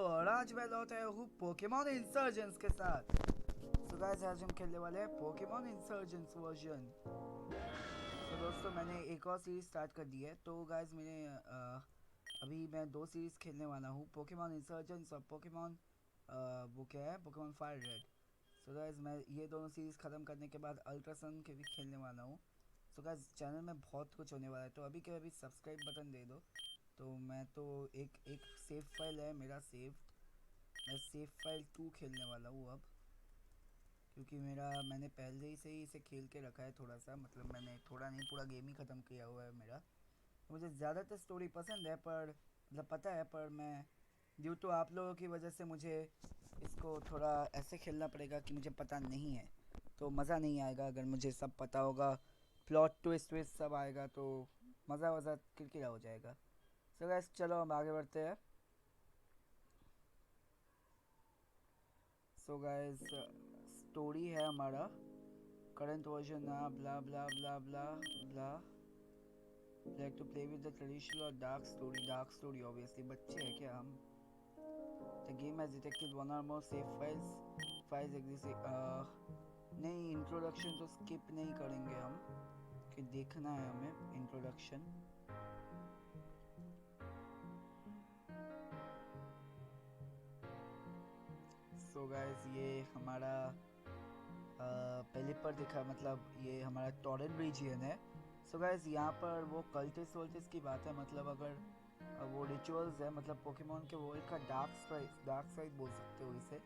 और आज मैं लौट आया हूँ पोकेमॉन इंसर्जेंस के साथ। तो गाइस आज हम खेलने वाले हैं पोकेमॉन इंसर्जेंस वर्जन। तो दोस्तों मैंने एक और सीरीज स्टार्ट कर दी है। तो गाइस अभी मैं दो सीरीज खेलने वाला हूँ, पोकेमॉन इंसर्जेंस और पोकेमॉन वो क्या है, Pokemon fire red. So guys मैं ये दोनों सीरीज ख़त्म करने के बाद अल्ट्रासन के भी खेलने वाला हूँ। सो गाइस चैनल में बहुत कुछ होने वाला है, तो अभी के अभी सब्सक्राइब बटन दे दो। तो मैं तो एक एक सेव फाइल है मेरा सेव। मैं सेव फाइल 2 खेलने वाला हूँ अब, क्योंकि मैंने पहले ही से ही इसे खेल के रखा है थोड़ा सा, मतलब मैंने थोड़ा नहीं पूरा गेम ही ख़त्म किया हुआ है मेरा। मुझे ज़्यादातर स्टोरी पसंद है, पर मतलब पता है, पर मैं ड्यू टू आप लोगों की वजह से मुझे इसको थोड़ा ऐसे खेलना पड़ेगा कि मुझे पता नहीं है। तो मज़ा नहीं आएगा अगर मुझे सब पता होगा, प्लॉट ट्विस्ट ट्विस्ट सब आएगा तो मज़ा वज़ा किरकिरा हो जाएगा। सो गाइस चलो हम आगे बढ़ते हैं। सो गाइस स्टोरी है हमारा current version blah blah blah blah blah. Like to play with the traditional or dark story obviously बच्चे हैं क्या हम। The game has detected one or more save files exist. नहीं, इंट्रोडक्शन तो skip नहीं करेंगे हम, कि देखना है हमें इंट्रोडक्शन। सो गाइस ये हमारा पहले पर दिखा, मतलब ये हमारा टॉरेंट रीजियन है। सो गाइस यहाँ पर वो कल्टिस वल्टिस की बात है, मतलब अगर वो रिचुअल्स है, मतलब पोकेमॉन के वर्ल्ड का डार्क साइड बोल सकते हो इसे।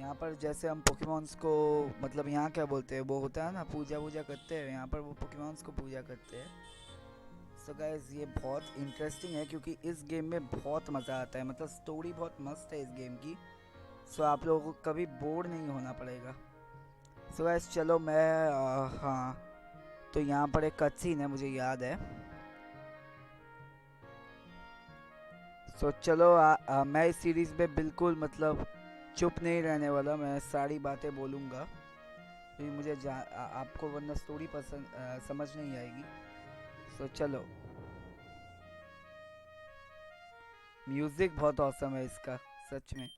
यहाँ पर जैसे हम पोकेमॉन्स को, मतलब यहाँ क्या बोलते हैं, वो होता है ना, पूजा वूजा करते हैं, यहाँ पर वो पोकेमॉन्स को पूजा करते हैं। सो गाइस ये बहुत इंटरेस्टिंग है क्योंकि इस गेम में बहुत मज़ा आता है, मतलब स्टोरी बहुत मस्त है इस गेम की। सो आप लोगों को कभी बोर नहीं होना पड़ेगा। सो गाइस चलो हाँ, तो यहाँ पर एक कट सीन है मुझे याद है। सो चलो मैं इस सीरीज़ में बिल्कुल मतलब चुप नहीं रहने वाला, मैं सारी बातें बोलूँगा क्योंकि आपको वरना स्टोरी पसंद समझ नहीं आएगी। सो चलो, म्यूज़िक बहुत औसम है इसका सच में।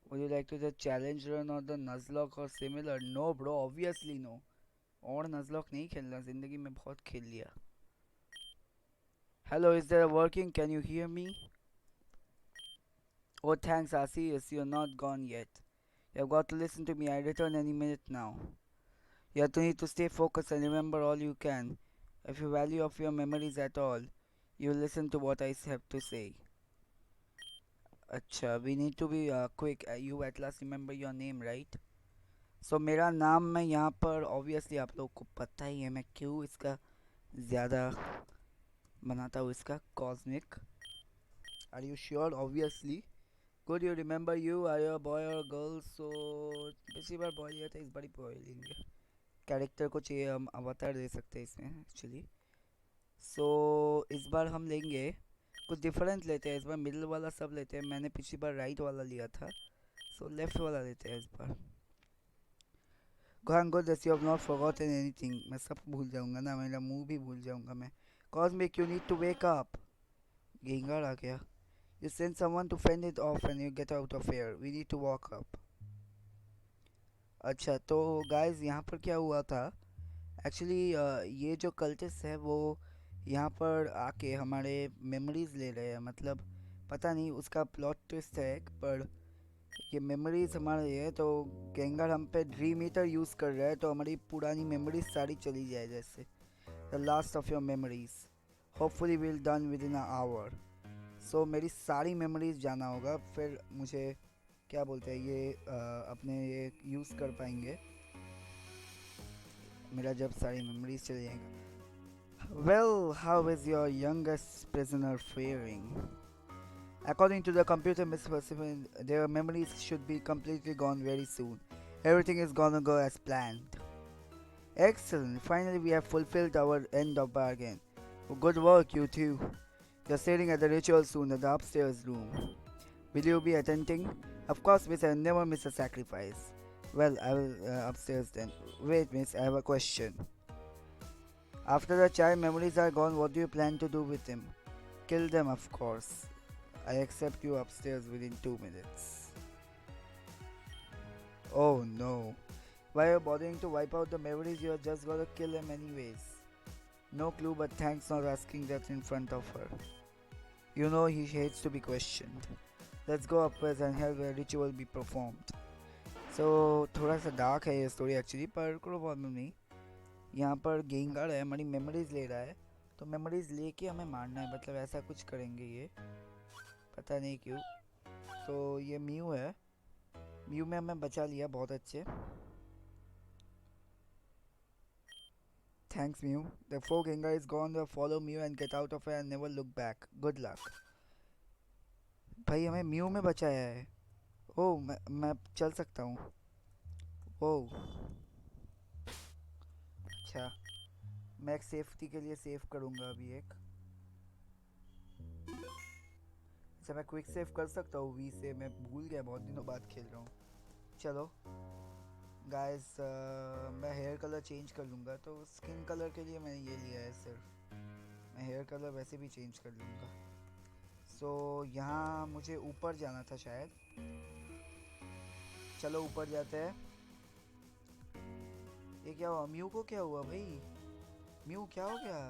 Would you like to the challenge run or the Nuzlocke or similar? No bro, obviously no. और नज़लॉक नहीं खेलना, ज़िंदगी में बहुत खेल लिया। Hello, is there working? Can you hear me? Oh thanks Arceus, you're not gone yet. You've got to listen to me, I return any minute now. You have to need to stay focused and remember all you can. If you value of your memories at all, you listen to what I have to say. अच्छा, we need to be quick. You at last remember your name, right? So मेरा नाम मैं यहाँ पर obviously आप लोग को पता ही है मैं क्यों इसका ज़्यादा बनाता हूँ, इसका cosmic. Are you sure? Obviously good, you remember you are your boy or girl. So पिछली बार बॉय लिया था, इस बार बॉय लेंगे। कैरेक्टर को चाहिए, हम अवतार दे सकते हैं इसमें एक्चुअली। सो इस बार हम लेंगे कुछ डिफरेंट लेते हैं, इस बार मिडिल वाला सब लेते हैं। मैंने पिछली बार राइट वाला लिया था, सो लेफ्ट वाला लेते हैं इस बार। Gone good that you have not forgotten anything. मैं सब भूल जाऊंगा ना, मेरा मुंह भी भूल जाऊंगा मैं। Cosmic you need to wake up. Gengar आ गया। You send someone to fend it off and you get out of here. We need to walk up. अच्छा तो गाइस यहाँ पर क्या हुआ था एक्चुअली, ये जो कल्टिस्ट है वो यहाँ पर आके हमारे मेमोरीज ले रहे हैं, मतलब पता नहीं उसका प्लॉट ट्विस्ट है, पर ये मेमोरीज हमारे है। तो गेंगार हम पे ड्रीम ईटर यूज़ कर रहा है, तो हमारी पुरानी मेमोरीज सारी चली जाए, जैसे the last of your memories hopefully will done with in hour. So मेरी सारी मेमोरीज जाना होगा, फिर मुझे क्या बोलते हैं ये अपने ये यूज़ कर पाएंगे मेरा जब सारी मेमोरीज चले जाएंगे। Well, how is your youngest prisoner faring? According to the computer, Miss Persephone, their memories should be completely gone very soon. Everything is gonna go as planned. Excellent. Finally, we have fulfilled our end of bargain. Good work, you two. You're staring at the ritual soon at the upstairs room. Will you be attending? Of course, miss, I never miss a sacrifice. Well, I will upstairs then. Wait, miss, I have a question. After the child memories are gone, what do you plan to do with them? Kill them, of course. I accept you upstairs within 2 minutes. Oh no. Why are you bothering to wipe out the memories? You're just gonna kill him anyways. No clue, but thanks not asking that in front of her. You know he hates to be questioned. Let's go upstairs and have a ritual be performed. So थोड़ा सा dark है ये story actually, पर कोई problem नहीं. यहाँ पर गेंगार है, हमारी मेमोरीज ले रहा है, तो मेमोरीज लेके हमें मारना है, मतलब ऐसा कुछ करेंगे ये, पता नहीं क्यों. तो ये म्यू है, म्यू में हमें बचा लिया बहुत अच्छे. Thanks mu. The four गेंगार is gone. Follow mu and get out of and never look back. Good luck. भाई हमें म्यू में बचाया है. ओह मैं चल सकता हूँ. ओह अच्छा, मैं एक सेफ्टी के लिए सेव करूँगा अभी एक. अच्छा मैं क्विक सेव कर सकता हूँ वी से, मैं भूल गया, बहुत दिनों बाद खेल रहा हूँ. चलो गाइस, मैं हेयर कलर चेंज कर लूँगा, तो स्किन कलर के लिए मैंने ये लिया है सिर्फ. मैं हेयर कलर वैसे भी चेंज कर लूँगा. सो यहाँ मुझे ऊपर जाना था शायद. चलो ऊपर जाते हैं. ये क्या हुआ? म्यू को क्या हुआ भाई? म्यू क्या हो गया?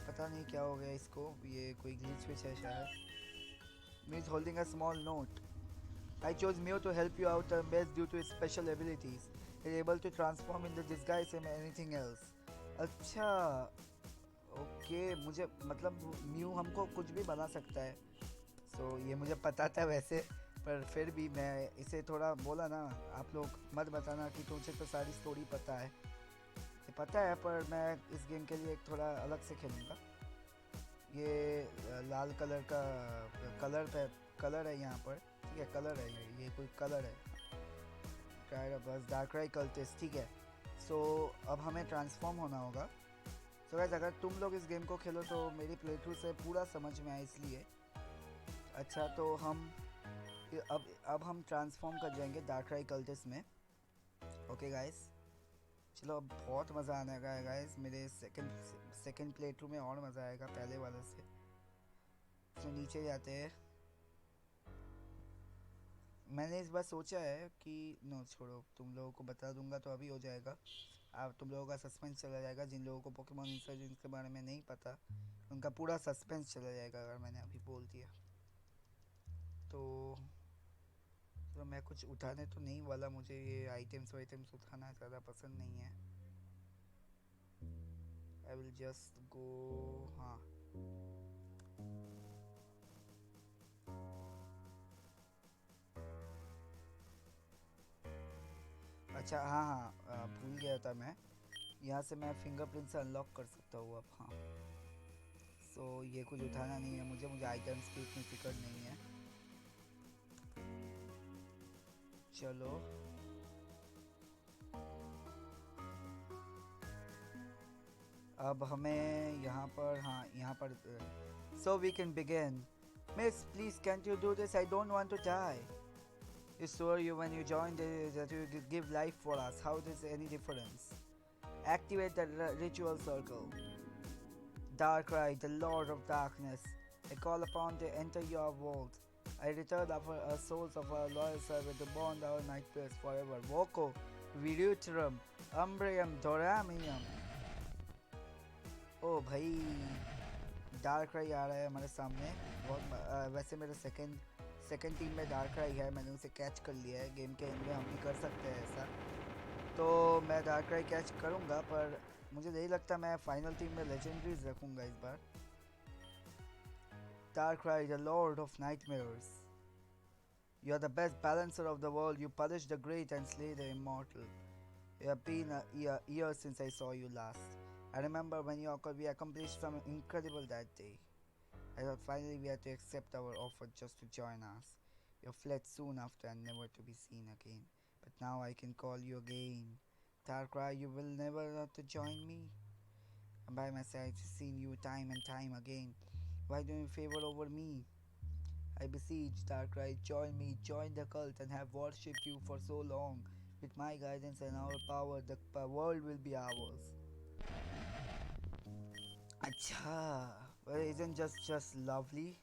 पता नहीं क्या हो गया इसको. ये कोई ग्लिच विच है शायद. Mu is holding a small note. I chose Mew to help you out best due to his special abilities. He is able to transform into disguise and anything else. अच्छा ओके, मुझे मतलब mu हमको कुछ भी बना सकता है. सो ये मुझे पता था वैसे, पर फिर भी मैं इसे थोड़ा बोला ना, आप लोग मत बताना कि तुमसे तो सारी स्टोरी पता है. ये पता है, पर मैं इस गेम के लिए थोड़ा अलग से खेलूँगा. ये लाल कलर का कलर है यहाँ पर. ठीक है, कलर है ये कोई कलर है. बस डार्कराई कल्टिस्ट. ठीक है. सो अब हमें ट्रांसफॉर्म होना होगा. सो गाइस, अगर तुम लोग इस गेम को खेलो तो मेरी प्लेथ्रू से पूरा समझ में आए इसलिए. अच्छा तो हम अब हम ट्रांसफॉर्म कर जाएंगे डार्कराई कल्टिस्ट में. ओके गाइस, चलो अब बहुत मज़ा आने लगा है गाइस. मेरे सेकंड प्लेथ्रू में और मज़ा आएगा पहले वाले से. तो नीचे जाते हैं. मैंने इस बार सोचा है कि नो छोड़ो, तुम लोगों को बता दूंगा तो अभी हो जाएगा. अब तुम लोगों का सस्पेंस चला जाएगा. जिन लोगों को पोकेमॉन इंसर्जेंस के बारे में नहीं पता, उनका पूरा सस्पेंस चला जाएगा अगर मैंने अभी बोल दिया तो. मैं कुछ उठाने तो नहीं वाला. मुझे ये आइटम्स उठाना ज़्यादा पसंद नहीं है. I will just go. हाँ अच्छा, हाँ भूल गया था मैं. यहाँ से मैं फिंगरप्रिंट से अनलॉक कर सकता हूँ अब. हाँ सो ये कुछ उठाना नहीं है मुझे आइटम्स की इतनी फिक्र नहीं है. चलो अब हमें यहाँ पर, हाँ यहाँ पर. So we can begin. Miss please can't you do this? I don't want to die. You swore you when you joined that you give life for us. How does any difference? Activate the ritual circle. Darkrai, the Lord of Darkness, I call upon to enter your world. I return our souls of our loyal servant to bond our nightmares forever. Voco, Virutrum, Umbrium, Doramium. ओ भाई, डार्कराई आ रहा है हमारे सामने. बहुत वैसे मेरे second team में डार्कराई है. मैंने उसे कैच कर लिया है. गेम के एंड में हम भी कर सकते हैं ऐसा. तो मैं डार्कराई कैच करूँगा, पर मुझे नहीं लगता मैं फाइनल टीम में लेजेंडरीज रखूँगा इस बार. Darkrai, the Lord of Nightmares. You are the best balancer of the world. You punish the great and slay the immortal. It has been a year since I saw you last. I remember when we accomplished something incredible that day. I thought finally we had to accept our offer just to join us. You fled soon after and never to be seen again. But now I can call you again. Darkrai, you will never have to join me. And by my side, seen you time and time again. Why don't you favor over me? I beseech, Darkrai, join me, join the cult, and have worshipped you for so long. With my guidance and our power, the world will be ours. अच्छा Well, isn't just lovely?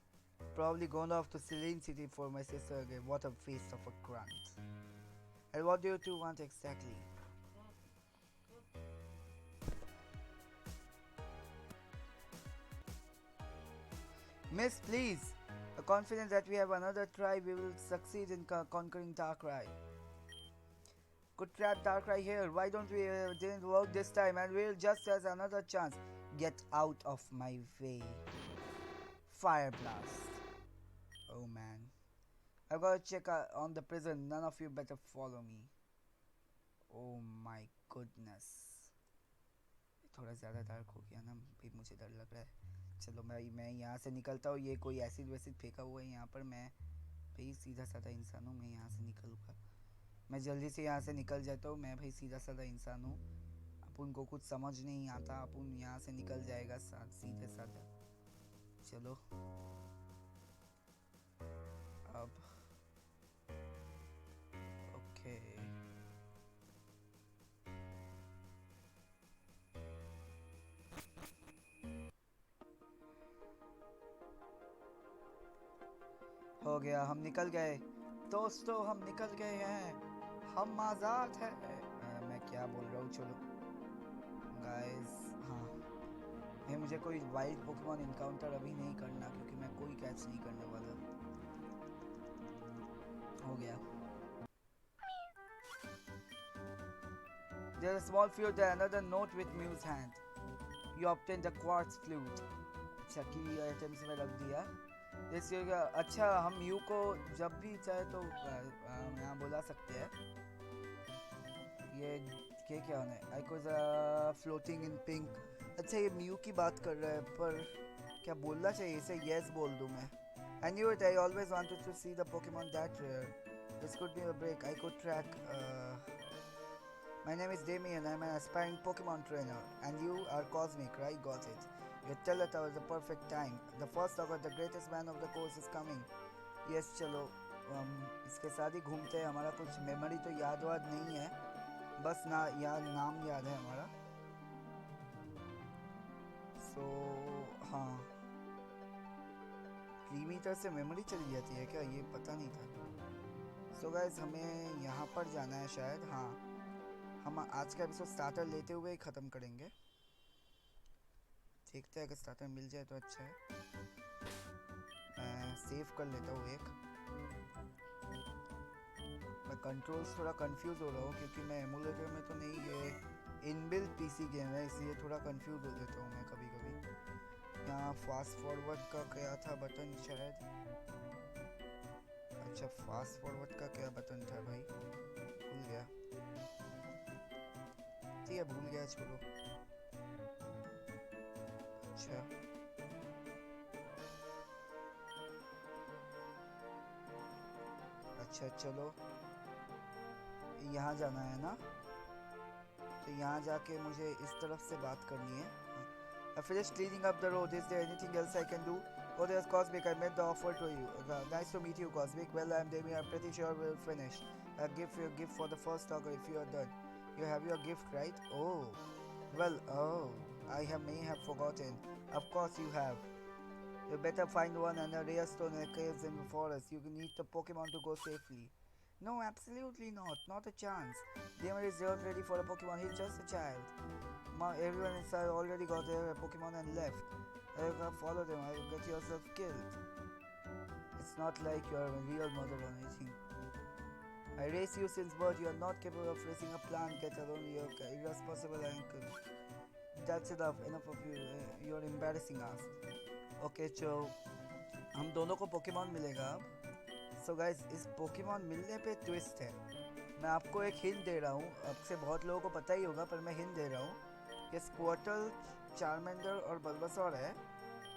Probably gone off to Celine City for my sister again. What a waste of a grunt. And what do you two want exactly? Miss, please. Confident that we have another try, we will succeed in conquering Darkrai. Could trap Darkrai here. Why don't we didn't work this time and we'll just as another chance. Get out of my way. Fire blast. Oh man. I've got to check on the prison. None of you better follow me. Oh my goodness. थोड़ा ज़्यादा dark हो गया ना, भी मुझे डर लग रहा है. चलो मैं यहाँ से निकलता हूँ. ये कोई एसिड वैसिड फेंका हुआ है यहाँ पर. मैं भाई सीधा साधा इंसान हूँ. मैं यहाँ से निकलूँगा. मैं जल्दी से यहाँ से निकल जाता हूँ. मैं भाई सीधा साधा इंसान हूँ. अपन को कुछ समझ नहीं आता. अपन यहाँ से निकल जाएगा सीधे साधा. चलो अब ओके. हो गया. हम निकल गए दोस्तों. हम निकल गए हैं. हम आज़ाद हैं. मैं क्या बोल रहा हूँ. चलो गाइस. हाँ नहीं, मुझे कोई वाइल्ड पोकेमॉन इनकाउंटर अभी नहीं करना क्योंकि मैं कोई कैच नहीं करने वाला. हो गया. There's a small field there. Another note with Mew's hand. You obtained the quartz flute. अच्छा की आइटम्स में रख दिया. जैसे अच्छा हम म्यू को जब भी चाहे तो यहाँ बुला सकते हैं. ये क्या होना है. I was floating in pink. अच्छा ये म्यू की बात कर रहा है पर क्या बोलना चाहिए इसे. यस बोल दूँ मैं. I knew it. I always wanted to see the Pokemon that rare. This could be a break. I could track. My name is Damien. I'm an aspiring Pokemon trainer, and you are Cosmic, right? Got it. You tell it was the perfect time. The first August, the greatest man of the course is coming. Yes, चलो इसके साथ ही घूमते हैं. हमारा कुछ memory तो याद वाद नहीं है. बस नाम याद है हमारा. So हाँ. लीमीटर से मेमोरी चली जाती है क्या. ये पता नहीं था. So guys हमें यहाँ पर जाना है शायद. हाँ हम आज का एपिसोड स्टार्टर लेते हुए ही ख़त्म करेंगे. देखते हैं अगर स्टार्टर मिल जाए तो अच्छा है. मैं सेव कर लेता हूँ एक. मैं कंट्रोल्स थोड़ा कंफ्यूज हो रहा हूँ क्योंकि मैं एमुलेटर में तो नहीं. ये इनबिल्ट पीसी गेम है इसलिए थोड़ा कंफ्यूज हो जाता हूँ मैं कभी कभी. यहाँ फास्ट फॉरवर्ड का क्या था बटन शायद. अच्छा फास्ट फॉरवर्ड का क्या बटन था भाई. भूल गया. ठीक है भूल गया. छोड़ो. अच्छा अच्छा चलो यहाँ जाना है ना. तो यहाँ जाके मुझे इस तरफ से बात करनी है. I finished cleaning up the road. Is there anything else I can do? Oh, there's Cosmic. I made the offer to you. Nice to meet you, Cosmic. Well, I'm Damien. I'm pretty sure we'll finish. I'll give you a gift for the first talker if you are done. You have your gift, right? Oh. Well, I may have forgotten. Of course you have. You better find one and a rare stone in the caves in the forest. You need the Pokemon to go safely. No, absolutely not. Not a chance. Damien is not ready for a Pokemon. He's just a child. Everyone inside already got their Pokemon and left. I will follow them. I will get yourself killed. It's not like you are a real mother or anything. I raised you since birth. You are not capable of raising a plant, get alone your irresponsible ankle. That's enough. Enough of you. You are embarrassing us. Okay, so हम दोनों को Pokemon मिलेगा अब. So guys, इस Pokemon मिलने पे twist है. मैं आपको एक हिंट दे रहा हूँ. अब से बहुत लोगों को पता ही होगा पर मैं हिंट दे रहा हूँ. ये स्क्वार्टल, चार्मेंडर और बल्बासौर है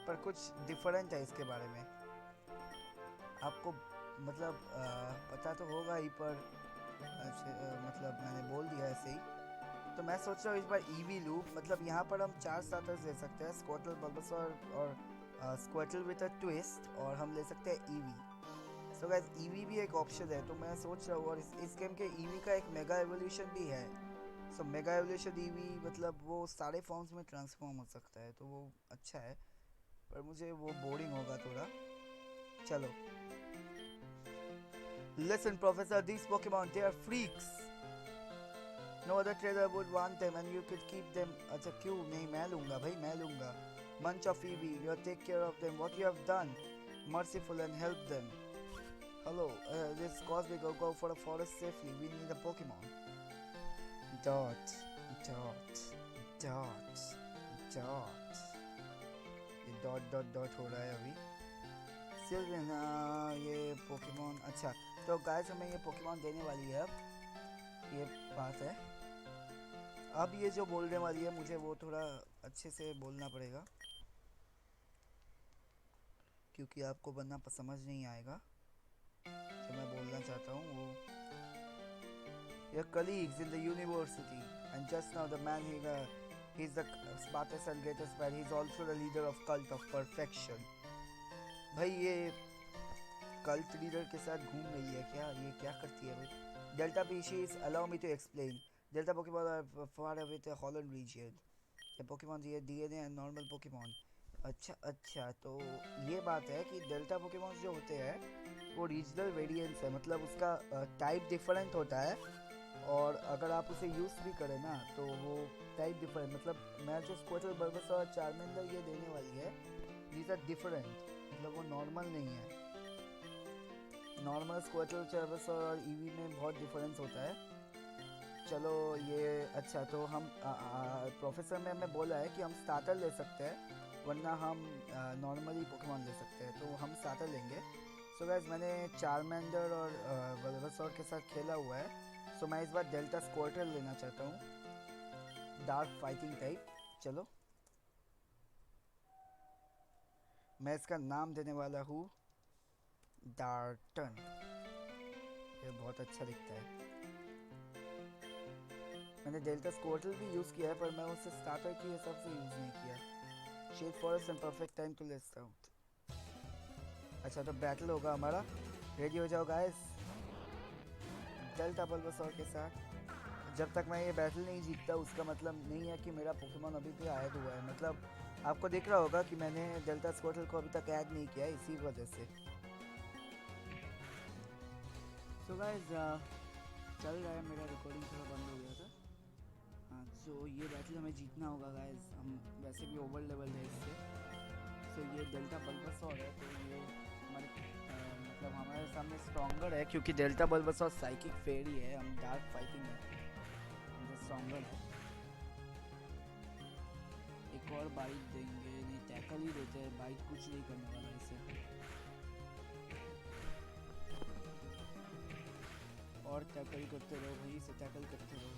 पर कुछ डिफरेंट है इसके बारे में. आपको मतलब पता तो होगा ही पर मतलब मैंने बोल दिया ऐसे ही. तो मैं सोच रहा हूँ इस बार ईवी लूप. मतलब यहाँ पर हम 4 स्टार्टर्स ले सकते हैं. स्क्वार्टल, बल्बासौर और स्क्वार्टल विद अ ट्विस्ट. और हम ले सकते हैं ईवी. सो गाइस ईवी भी एक ऑप्शन है. तो मैं सोच रहा हूँ. और इस गेम के ईवी का एक मेगा एवोल्यूशन भी है. सो मेगा एवोल्यूशन ईवी मतलब वो सारे फॉर्म्स में ट्रांसफॉर्म हो सकता है तो वो अच्छा है. पर मुझे वो बोरिंग होगा थोड़ा। चलो। Listen, Professor, these Pokemon, they are freaks. No other trainer would want them and you could keep them. अच्छा क्यों नहीं, मैं लूँगा भाई, मैं लूँगा. Munch of Eevee, you take care of them. What you have done? Merciful and help them. Hello, this is Cosmic. Go for a forest safely. We need a Pokemon. Dot, dot, dot, dot. ये dot हो रहा है अभी. सिल्विन, ये Pokemon. अच्छा तो guys हमें ये पोकेमॉन देने वाली है अब, ये बात है. अब ये जो बोलने वाली है मुझे वो थोड़ा अच्छे से बोलना पड़ेगा क्योंकि आपको वरना समझ नहीं आएगा जो मैं बोलना चाहता हूँ वो. Your colleagues in the university and just now the man he's the smartest and greatest man. He's also the leader of cult of perfection. भाई ये कल्ट लीडर के साथ घूम रही है क्या? ये क्या करती है भाई? Delta species, allow me to explain. Delta Pokemon are far away the Holland region. The Pokemon ये DNA and normal Pokemon. अच्छा तो ये बात है कि डेल्टा पोकेमॉन जो होते हैं वो रीजनल वेरिएंट्स है, मतलब उसका टाइप डिफरेंट होता है और अगर आप उसे यूज़ भी करें ना तो वो टाइप डिफरेंट, मतलब मैं जो स्क्वार्टल, बल्बासोर और चार्मेंडर ये देने वाली है दीज आर डिफरेंट, मतलब वो नॉर्मल नहीं है. नॉर्मल स्क्वार्टल, चार्मेंडर और ईवी में बहुत डिफरेंस होता है. चलो ये अच्छा तो हम प्रोफेसर ने हमें बोला है कि हम स्टार्टर ले सकते हैं वरना हम नॉर्मली पोकेमॉन ले सकते हैं, तो हम स्टार्टर लेंगे. सो गाइस मैंने चार्मेंडर और बल्बासोर के साथ खेला हुआ है, सो मैं इस बार डेल्टा स्क्वार्टल लेना चाहता हूँ, डार्क फाइटिंग टाइप. चलो मैं इसका नाम देने वाला हूँ डार्टन. ये बहुत अच्छा दिखता है. मैंने डेल्टा स्क्वार्टल भी यूज़ किया है पर मैं उसे स्टार्टर के हिसाब से यूज़ नहीं किया. Shade forest and perfect time to let's out. अच्छा तो बैटल होगा हमारा, रेडी हो जाओ गाइस डेल्टा बल्बासोर के साथ. जब तक मैं ये बैटल नहीं जीतता उसका मतलब नहीं है कि मेरा पोकेमॉन अभी भी ऐड हुआ है, मतलब आपको दिख रहा होगा कि मैंने डेल्टा स्क्वार्टल को अभी तक ऐड नहीं किया है इसी वजह से. तो गाइस चल रहा है, मेरा रिकॉर्डिंग थोड़ा बंद हो गया था. हाँ तो ये बैटल हमें जीतना होगा गाइस, हम वैसे भी ओवर लेवल है इससे. तो ये डेल्टा बल्बासोर है तो ये हमारे मतलब हमारे सामने स्ट्रॉन्गर है क्योंकि डेल्टा बल्बासोर साइकिक फेरी है, हम डार्क फाइटिंग है, स्ट्रॉन्गर है. एक और बाइट देंगे, नहीं टैकल ही देते हैं, बाइट कुछ नहीं करने वाला इसे. और टैकल करते रहो भाई, इसे टैकल करते रहो,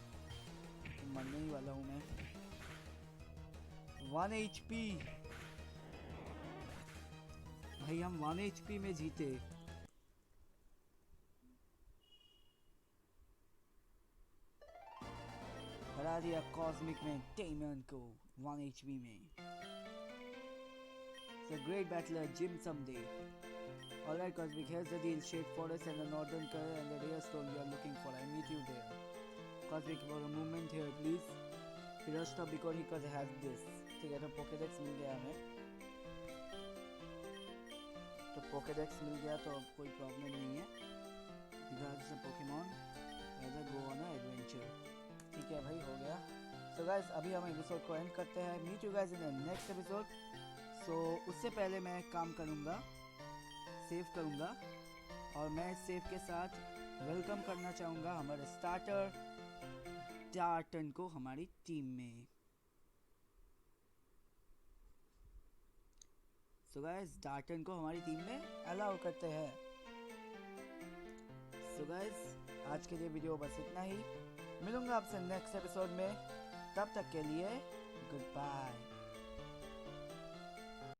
तो मरने ही वाला हूँ मैं. 1 HP भाई, हम 1 HP में जीते. हरा दिया कॉस्मिक में डेमन को 1 HP में. It's a great battler, Jim someday. Alright Cosmic, here's the deal. Shade Forest and the Northern Color and the rare stone you are looking for. I meet you there. Cosmic, for a moment here please. He rushed up because he has this. ठीक है तो Pokedex मिल गया हमें, तो Pokedex मिल गया तो अब कोई प्रॉब्लम नहीं है. Because the Pokemon rather go on an adventure. ठीक है भाई, हो गया. So guys अभी हम एपिसोड को एंड करते हैं. Meet you guys in the next episode. So उससे पहले मैं एक काम करूँगा, सेव करूँगा और मैं सेव के साथ वेलकम करना चाहूँगा हमारे स्टार्टर डार्टन को हमारी टीम में. सो गाइस डार्टन को हमारी टीम में अलाउ करते हैं. सो गाइस आज के लिए वीडियो बस इतना ही. मिलूंगा आपसे नेक्स्ट एपिसोड में, तब तक के लिए गुड बाय.